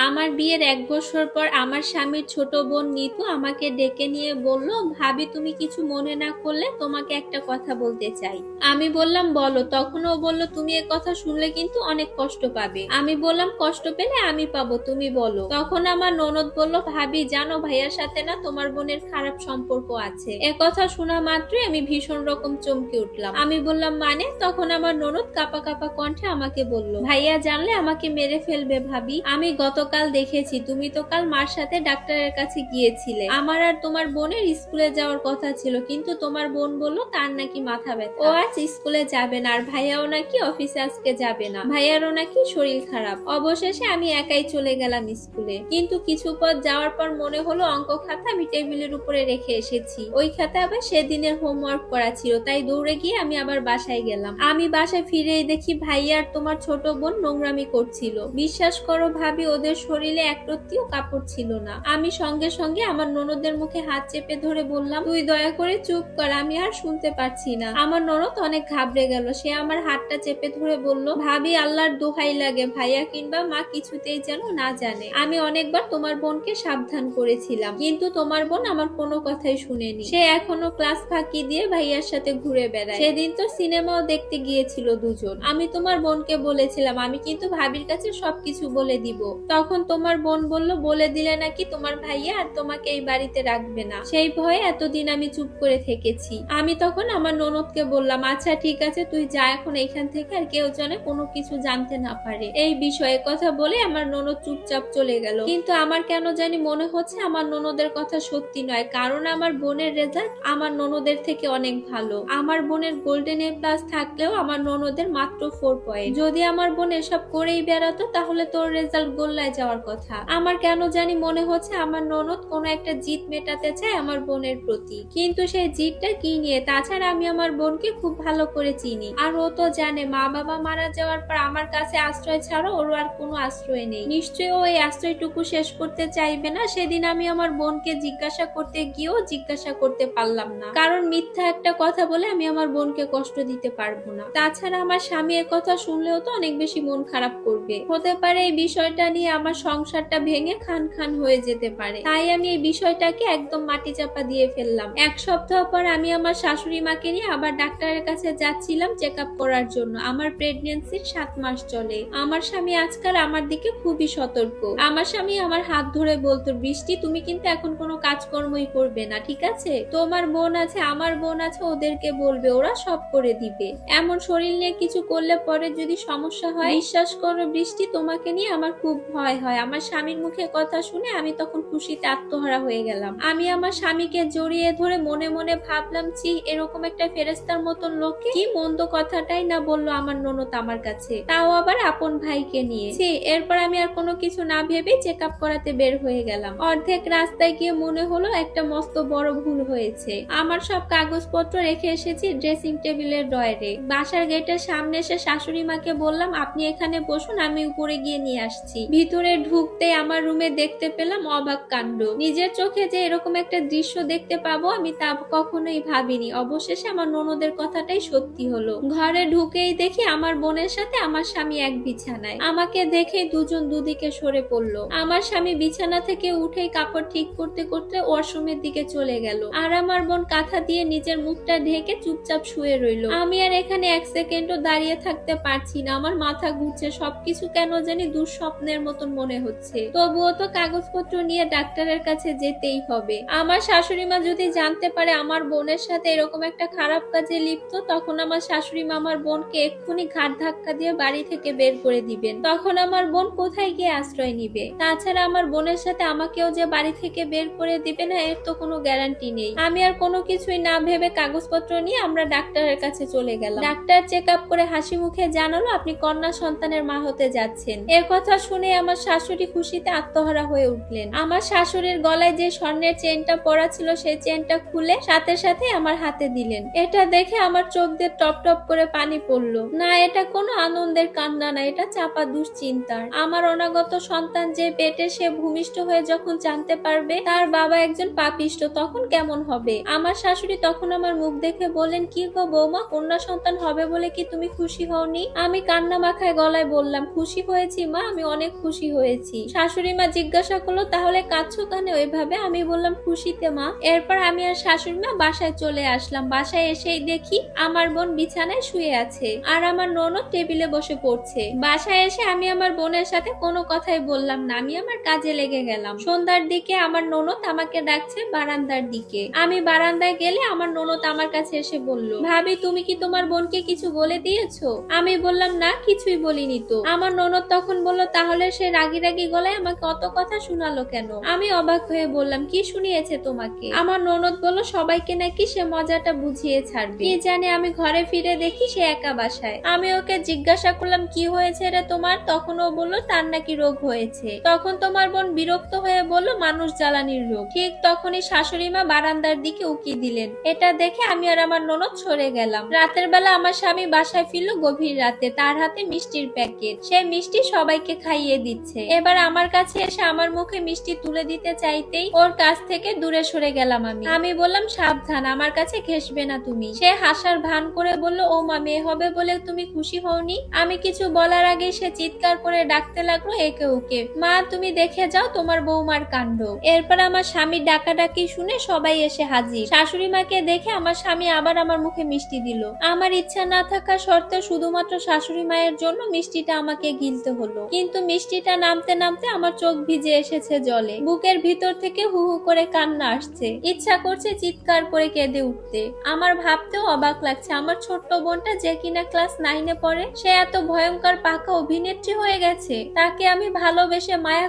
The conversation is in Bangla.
আমার বিয়ের ১ বছর পর আমার স্বামীর ছোট বোন নিতু আমাকে ডেকে নিয়ে বলল, ভাবি তুমি কিছু মনে না করলে তোমাকে একটা কথা বলতে চাই। আমি বললাম বলো। তখন ও বলল, তুমি এ কথা শুনলে কিন্তু অনেক কষ্ট পাবে। আমি বললাম কষ্ট পেলে আমি পাবো, তুমি বলো। তখন আমার ননদ বলল, ভাবি জানো ভাইয়ার সাথে না তোমার বোনের খারাপ সম্পর্ক আছে। এ কথা শোনা মাত্রই আমি ভীষণ রকম চমকে উঠলাম। আমি বললাম মানে? তখন আমার ননদ কাঁপা কাঁপা কণ্ঠে আমাকে বলল, ভাইয়া জানলে আমাকে মেরে ফেলবে ভাবি। আমি গতকাল দেখেছি তুমি তো কাল মার সাথে ডাক্তারের কাছে গিয়েছিলে। আমার আর তোমার বোনের স্কুলে যাওয়ার কথা ছিল, কিন্তু তোমার বোন বলল তার নাকি মাথা ব্যথা, ও আজ স্কুলে যাবে না। আর ভাইয়াও নাকি অফিসে আজকে যাবে না, ভাইয়ারও নাকি শরীর খারাপ। অবশেষে আমি একাই চলে গেলাম স্কুলে। কিন্তু কিছু পথ যাওয়ার পর মনে হলো অঙ্ক খাতা আমি টেবিলের উপরে রেখে এসেছি। ওই খাতা আবার সেদিনের হোমওয়ার্ক করা ছিল, তাই দৌড়ে গিয়ে আমি আবার বাসায় গেলাম। আমি বাসায় ফিরেই দেখি ভাইয়া আর তোমার ছোট বোন নোংরামি করছিল। বিশ্বাস করো ভাবি, ওদের শরীরে একরত্তিও কাপড় ছিল না। আমি সঙ্গে সঙ্গে আমার ননদের মুখে হাত চেপে ধরে বললাম, তুই দয়া করে চুপ কর, আমি আর শুনতে পারছি না। আমার ননদ অনেক ঘাবড়ে গেল। সে আমার হাতটা চেপে ধরে বলল, ভাবি আল্লাহর দোহাই লাগে, ভাইয়া কিংবা মা কিছুতেই যেন না জানে। আমি অনেকবার তোমার বোনকে সাবধান করেছিলাম, কিন্তু তোমার বোন আমার কোনো কথাই শুনেনি। সে এখনো ক্লাস ফাঁকি দিয়ে ভাইয়ার সাথে ঘুরে বেড়ায়। সেদিন তো সিনেমাও দেখতে গিয়েছিল দুজন। আমি তোমার বোনকে বলেছিলাম আমি কিন্তু ভাবির কাছে সবকিছু বলে দিব। তখন তোমার বোন বলল, বলে দিলে নাকি তোমার ভাইয়া আর তোমাকে এই বাড়িতে রাখবে না। সেই ভয়ে এতদিন আমি চুপ করে থেকেছি। আমি তখন আমার ননদকে বললাম, আচ্ছা ঠিক আছে তুই যা এখন এখান থেকে, আর কেউ যেন কোনো কিছু জানতে না পারে এই বিষয়ে। কথা বলে আমার ননদ চুপচাপ চলে গেল। কিন্তু আমার কেন জানি মনে হচ্ছে আমার ননদের কথা সত্যি নয়, কারণ আমার বোনের রেজাল্ট আমার ননদের থেকে অনেক ভালো। আমার বোনের গোল্ডেন এ প্লাস থাকলেও আমার ননদের মাত্র 4 পয়েন্ট। যদি আমার বোন এসব করেই বেড়াতো তাহলে তোর রেজাল্ট গোল্লায় যাওয়ার কথা। আমার কেন জানি মনে হচ্ছে আমার ননদ কোনো একটা জিদ মেটাতে চায় আমার বোনের প্রতি, কিন্তু সেই জিদটা কি নিয়ে? তাছাড়া আমি আমার বোনকে খুব ভালো করে চিনি, আর ও তো জানে মা বাবা মারা যাওয়ার পর আমার কাছে আশ্রয় ছাড়া ওর আর কোনো আশ্রয় নেই। নিশ্চয়ই ও এই আশ্রয়টুকু শেষ করতে চাইবে না। সেদিন আমি আমার বোনকে জিজ্ঞাসা করতে গিয়েও জিজ্ঞাসা করতে পারলাম না, কারণ মিথ্যা একটা কথা বলে আমি আমার বোনকে কষ্ট দিতে পারবো না। তাছাড়া আমার স্বামী এর কথা শুনলেও তো অনেক বেশি মন খারাপ করবে। হতে পারে এই বিষয়টা নিয়ে আমার সংসারটা ভেঙে খান খান হয়ে যেতে পারে। তাই আমি এই বিষয়টাকে একদম মাটি চাপা দিয়ে ফেললাম। 1 সপ্তাহ পর আমি আমার শাশুড়ি মাকে নিয়ে আবার ডাক্তারের কাছে যাচ্ছিলাম চেক আপ করার জন্য। আমার প্রেগনেন্সির 7 মাস চলে। আমার স্বামী আজকাল আমার দিকে খুবই সতর্ক। আমার স্বামী আমার হাত ধরে বলতো, বৃষ্টি তুমি কিন্তু এখন কোনো কাজকর্মই করবে না, ঠিক আছে? তোমার বোন আছে, আমার বোন আছে, ওদেরকে বলবে, ওরা সব করে দিবে। এমন শরীর নিয়ে কিছু করলে পরে যদি সমস্যা হয়, বিশ্বাস করো বৃষ্টি, তোমাকে নিয়ে আমার খুব ভয় হয়। আমার স্বামীর মুখে কথা শুনে আমি তখন খুশিতে আত্মহারা হয়ে গেলাম। আমি আমার স্বামীকে জড়িয়ে ধরে মনে মনে ভাবলাম, ছি, এরকম একটা ফেরেস্তার মতন লোককে কি মন্দ কথাটাই না বললো আমার ননদ আমার কাছে, তাও আবার আপন ভাইকে নিয়ে। ছি। এরপর আমি আর কোনো কিছু না ভেবে চেক আপ করাতে বের হয়ে গেলাম। অর্ধেক রাস্তায় গিয়ে মনে হলো একটা মস্ত বড় ভুল হয়েছে। আমার সব কাগজপত্র রেখে এসেছি ড্রেসিং টেবিলের ড্রয়ারে। বাসার গেটের সামনে এসে শাশুড়ি মাকে বললাম, আপনি এখানে বসুন, আমি উপরে গিয়ে নিয়ে আসছি। ভিতরে ঢুকতে আমার রুমে দেখতে পেলাম অবাক কাণ্ড। নিজের চোখে যে এরকম একটা দৃশ্য দেখতে পাবো আমি তা কখনোই ভাবিনি। অবশেষে আমার ননদের কথাটাই সত্যি হলো। ঘরে ঢুকেই দেখি আমার বোনের সাথে আমার স্বামী এক বিছানায়। আমাকে দেখেই দুজন দুদিকে সরে পড়লো। আমার স্বামী বিছানা থেকে উঠেই কাপড় ঠিক করতে করতে ওয়াশরুমের দিকে চলে গেল, আর আমার বোন কাঁথা দিয়ে নিজের মুখটা ঢেকে চুপচাপ শুয়ে রইল। আমি আর এখানে 1 সেকেন্ডও দাঁড়িয়ে থাকতে পারছি না। আমার মাথা ঘুরছে, সবকিছু কেন জানি দুঃস্বপ্নের মতন মনে হচ্ছে। তবুও তো কাগজপত্র নিয়ে ডাক্তারের কাছে যেতেই হবে। আমার শাশুড়ি মা যদি জানতে পারে আমার বোনের সাথে এরকম একটা খারাপ কাজে লিপ্ত, তখন আমার শাশুড়ি মা আমার বোনকে এক্ষুনি ঘাট ধাক্কা দিয়ে বাড়ি থেকে বের করে দিবেন। তখন আমার বোন কোথায় গিয়ে আশ্রয় নিবে? তাছাড়া আমার বোনের সাথে আমাকেও যে বাড়ি থেকে বের করে দিবে না এর তো কোনো গ্যারান্টি নেই। আমি আর কোনো কিছুই না ভেবে কাগজপত্র নিয়ে আমরা ডাক্তারের কাছে চলে গেলাম। ডাক্তার চেক আপ করে হাসি মুখে জানালো, আপনি কন্যা সন্তানের মা হতে যাচ্ছেন। এর কথা শুনে আমার শাশুড়ি খুশিতে আত্মহারা হয়ে উঠলেন। আমার শাশুড়ির গলায় যে স্বর্ণের চেনটা পরা ছিল সেই চেনটা খুলে সাথে সাথে আমার হাতে দিলেন। এটা দেখে আমার চোখ দিয়ে টপ টপ করে পানি পড়লো। না, এটা কোনো আনন্দের কান্না না, এটা চাপা দুশ্চিন্তার। আমার অনাগত সন্তান যে পেটে, সে ভূমিষ্ঠ হয়ে যখন জানতে পারবে তার বাবা একজন পাপিষ্ট, তখন কেমন হবে? আমার শাশুড়ি তখন আমার মুখ দেখে বললেন, কি গো বৌমা, কন্যা সন্তান হবে বলে কি তুমি খুশি হওনি? আমি কান্না মাখায় গলায় বললাম, খুশি হয়েছি মা, আমি অনেক খুশি হয়েছি। শাশুড়ি মা জিজ্ঞাসা করলো, তাহলে কাঁদছো কেন ওইভাবে? আমি বললাম, খুশিতে মা। এরপর আমি আর শাশুড়ি মা বাসায় চলে আসলাম। বাসায় এসেই দেখি আমার বোন বিছানায় শুয়ে আছে আর আমার ননদ টেবিলে বসে পড়ছে। বাসায় এসে আমি আমার বোনের সাথে কোনো কথাই বললাম না, আমি আমার কাজে লেগে গেলাম। সন্ধ্যার দিকে আমার ননদ আমাকে ডাকছে বারান্দার দিকে। আমি বারান্দায় গেলে আমার ননদ আমার কাছে এসে বলল, ভাবি তুমি কি তোমার বোনকে কিছু বলে দিয়েছো? আমি বললাম, না কিছুই বলিনি তো। আমার ননদ তখন বলল, তাহলে সে রাগি রাগি গলায় আমাকে অত কথা শোনালো কেন? আমি অবাক হয়ে বললাম, কি শুনিয়েছে তোমাকে? আমার ননদ বলল, সবাইকে নাকি সে মজাটা বুঝিয়ে ছাড়বে। কি জানি, আমি ঘরে ফিরে দেখি সে একা বাসায়। আমি ওকে জিজ্ঞাসা করলাম, কি হয়েছে রে তোমার? তখন ও বলল, তার নাকি রোগ হয়েছে। তখন তোমার বোন বিরক্ত হয়ে বলল, মানুষ জ্বালানির রোগ। ঠিক তখনই শাশুড়ি মা বারান্দার দিকে উকি দিলেন। এটা দেখে আমি আর আমার ননদ সরে গেলাম। রাতের বেলা আমার স্বামী বাসায় ফিরলো গভীর রাতে, তার হাতে মিষ্টির প্যাকেট। সে মিষ্টি সবাইকে খাইয়ে দিচ্ছে। এবার আমার কাছে এসে আমার মুখে মিষ্টি তুলে দিতে চাইতেই ওর কাছ থেকে দূরে সরে গেলাম। আমি বললাম, সাবধান, আমার কাছে ঘেসবে না তুমি। সে হাসার ভান করে বলল, ও মা, মেয়ে হবে বলে তুমি খুশি হওনি? আমি কিছু বলার আগে সে চিৎকার করে ডাকতে লাগলো একে ওকে, মা তুমি দেখে যাও তোমার বৌমার কাণ্ড। এরপর আমার স্বামীর ডাকাডাকি শুনে সবাই এসে হাজির। শাশুড়ি মাকে দেখে আমার স্বামী আবার আমার মুখে মিষ্টি দিল। আমার ইচ্ছা না থাকা সত্ত্বেও শুধুমাত্র শাশুড়ি মায়ের জন্য মিষ্টিটা আমাকে গিলতে হলো। কিন্তু মিষ্টিটা নামতে নামতে আমার চোখ ভিজে এসেছে জলে। বুকের ভিতর থেকে হু হু করে কান্না আসছে। ইচ্ছা করছে চিৎকার করে কেঁদে উঠতে। আমার ভাবতেও অবাক লাগছে, আমার ছোট্ট বোনটা যে কিনা ক্লাস 9-এ পড়ে, সে এত ভয়ঙ্কর পাকা অভিনেত্রী হয়ে গেছে। তাকে আমি ভালোবেসে মায়া